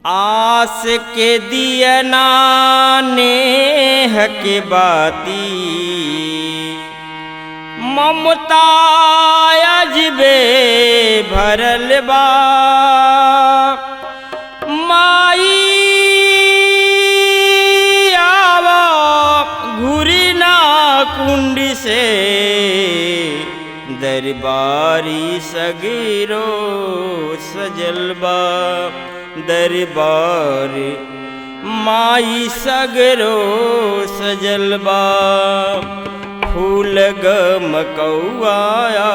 आस के दियना नेह के बाती ममता अजबे भरल बा। माई आवा घुरी ना कुंड से दरबारी सगीरो सजल बा। दरबार माई सगरो सजल बा। फूल गमकौआया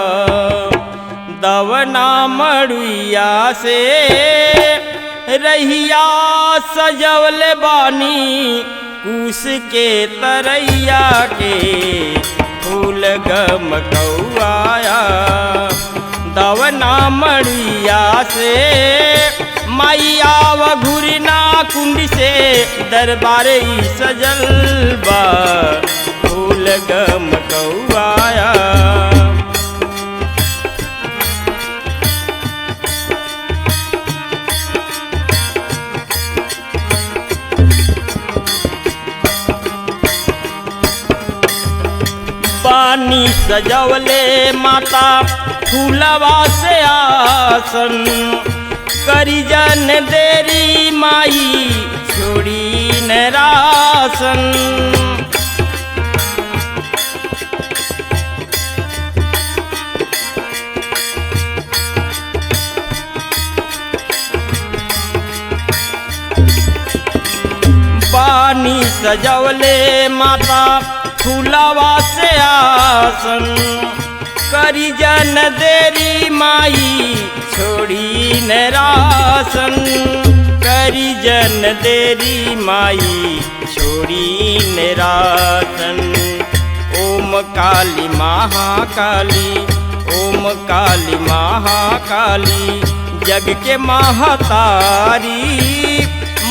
दवना मड़ुइया से रहिया सजवल बानी कूस के तरैया के। फूल गमकौआया दवना मड़ुइया से मैया व घुरना कुंड से दरबार सजल बा। फूल गमकौआया पानी सजवले माता फूलवा से आसन। करी जन देरी माई छोड़ी न रासन। पानी सजवले माता फूलवा से आसन। करी जन देरी माई छोड़ी न रासन। करी जन देरी माई छोड़ी न रासन। ओम काली महाकाली ओम काली महाकाली जग के महातारी।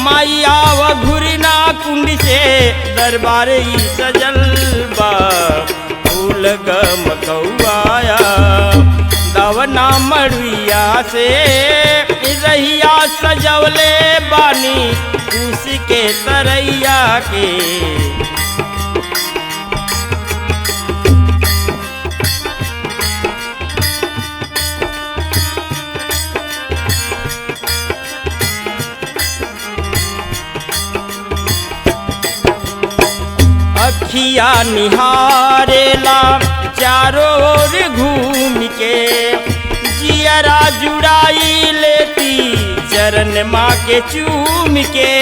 मैया व घुरना कुंड से दरबार सजल बा। फूल गमकौआया दवना मड़ुइया से रहिया सजवले बानी कूस के तरैया के। अखिया निहारेला चारों ओर घूम के। जियरा जुड़ाई लेती चरण माँ के चूम के।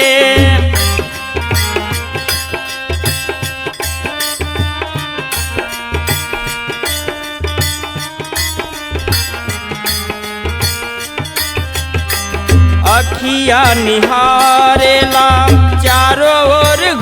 अखिया निहारेला चारों ओर